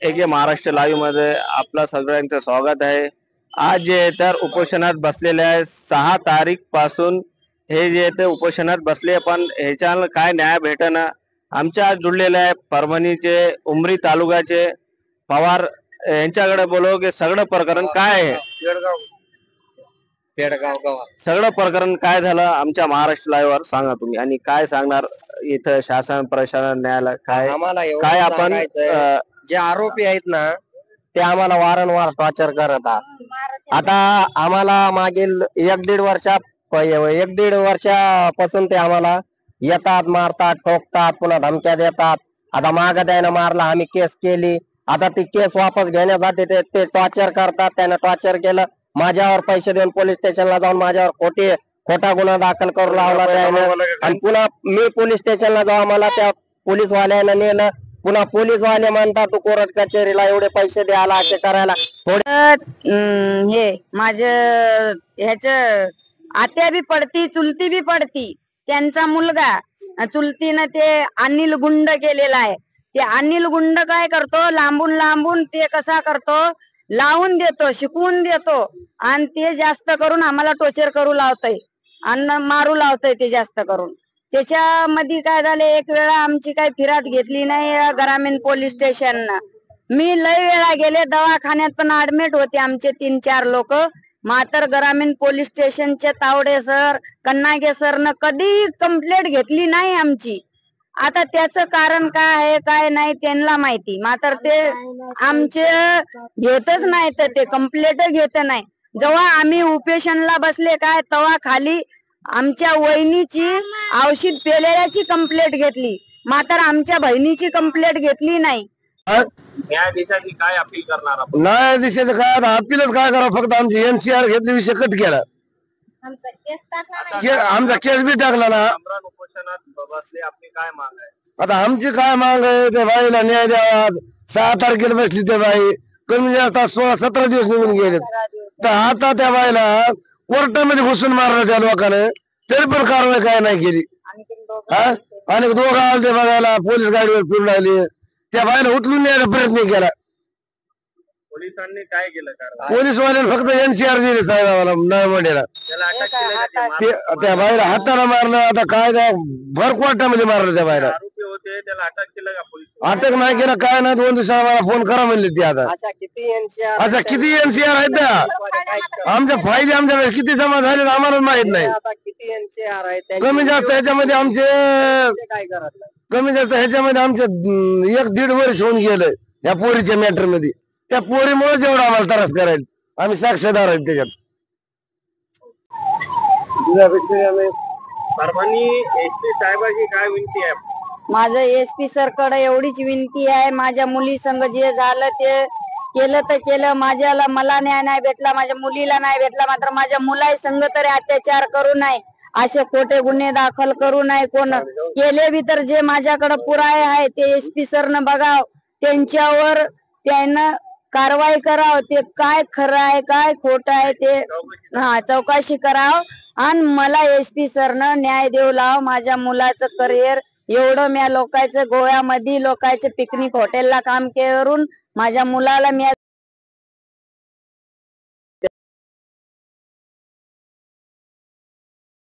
एक महाराष्ट्र लाईव्ह मध्ये आपलं सगळ्यांचं स्वागत आहे। आज जे तर उपोषणात बसलेले आहे 6 तारीख पासून हे जे ते उपोषणात बसले, पण ह्याच्याला काय न्याय भेटना। आमच्या आज जुळलेले आहे परभणीचे उमरी तालुक्याचे पवार यांच्याकडे बोलू की सगळं प्रकरण काय आहे, सगळं प्रकरण काय झालं आमच्या महाराष्ट्र लाईव्ह वर सांगा तुम्ही, आणि काय सांगणार इथं शासन प्रशासन न्यायालय काय आम्हाला काय आपण जे आरोपी आहेत ना ते आम्हाला वारंवार टॉर्चर करतात। आता आम्हाला मागील 1-1.5 वर्षापासून ते आम्हाला येतात, मारतात, ठोकतात, पुन्हा धमक्या देतात। आता माग त्यानं मारला, आम्ही केस केली, आता ती केस वापस घेण्यासाठी ते टॉर्चर करतात। त्यानं टॉर्चर केलं, माझ्यावर पैसे देऊन पोलीस स्टेशनला जाऊन माझ्यावर खोटा गुन्हा दाखल करू लावला त्यानं। आणि पुन्हा मी पोलीस स्टेशनला जाऊ, मला त्या पोलीस वाल्यानं नेलं, पुन्हा पोलीस वाले म्हणतात तू कोर्ट कचेरीला एवढे पैसे द्यायला असे करायला थोडे। हे माझं ह्याच आत्या बी पडती, चुलती बी पडती, त्यांचा मुलगा चुलतीनं ते अनिल गुंड केलेला आहे। ते अनिल गुंड काय करतो, लांबून लांबून ते कसा करतो, लावून देतो, शिकवून देतो, आणि ते जास्त करून आम्हाला टॉर्चर करू लावतय आणि मारू लावतय ते जास्त करून। त्याच्यामध्ये काय झाले, एक वेळा आमची काही फिरात घेतली नाही ग्रामीण पोलीस स्टेशननं। मी लय वेळा गेले दवाखान्यात, पण ऍडमिट होते आमचे 3-4 लोक, मात्र ग्रामीण पोलीस स्टेशनचे तावडे सर, कन्नागे सरनं कधी कंप्लेंट घेतली नाही आमची। आता त्याचं कारण काय आहे काय नाही त्यांना माहिती, मात्र ते आमचे घेतच नाही, तर ते कंप्लेंट घेत नाही। जेव्हा आम्ही उपेशनला बसले काय, तेव्हा खाली आमच्या वहिनीची औषध पेलेल्याची कंप्लेंट घेतली, मात्र आमच्या बहिणीची कंप्लेंट घेतली नाही। न्यायाधीशाची काय अपील करणार आपण? न्यायाधीशाचं काय अपीलच काय करा, फक्त आमची NCR घेतली, विषय कट केला, आमचा केस बी टाकला ना। उपोषणात बसले, आपली काय माग आहे? आता आमची काय माग आहे, त्या बाईला न्याय द्यावा। 6 तारखेला बसली त्या बाई, कमी जास्त 16-17 दिवस निघून गेले, तर आता त्या बाईला कोर्टामध्ये घुसून मारलं त्या लोकांना, तरी पण कारवाई काय नाही केली। आणि दोघं आले ते बघायला, पोलीस गाडीवर फिरून आली, त्या बाईला उचलून न्यायचा प्रयत्न केला। पोलिसांनी काय केलं? पोलीस वाल्याने फक्त NCR दिले साहेबाला नळवंडीला, त्या बाईला हाताला मारलं। आता काय भर कोर्टामध्ये मारलं त्या बाईला, आरोपी होते त्याला अटक केलं का पोलीस? अटक नाही केलं, काय नाही। 2 दिवसाला मला फोन करा म्हणले ते। आता अच्छा किती NCR आहेत त्या, आमच्या फायदे आमच्याकडे किती जमा झाले आम्हाला माहित नाही। कमी जास्त ह्याच्यामध्ये आमचे कमी जास्त ह्याच्यामध्ये आमचे 1-1.5 वर्ष होऊन गेलं या पोरीच्या मॅटर मध्ये। त्या पोरीमुळे जेवढा आम्हाला त्रास करायला, आम्ही साक्षीदार आहेत त्याच्यात। परभणी SP साहेबाची काय विनंती आहे? माझं SP सर कडे एवढीच विनंती आहे, माझ्या मुली संग जे झालं ते केलं तर केलं, मला न्याय नाही भेटला, माझ्या मुलीला नाही भेटला, मात्र माझ्या मुला संग तरी अत्याचार करू नये, असे खोटे गुन्हे दाखल करू नये। कोण केले बी तर जे माझ्याकडे पुरावे आहे ते SP सरनं बघाव, त्यांच्यावर त्यानं कारवाई कराव, ते काय खरं आहे काय खोटं आहे ते चौकशी कराव, आणि मला SP सरनं न्याय देऊ लाव। माझ्या मुलाचं करिअर एवढं, म्या लोकांचं गोव्यामध्ये लोकांचे पिकनिक हॉटेलला काम करून माझ्या मुलाला मी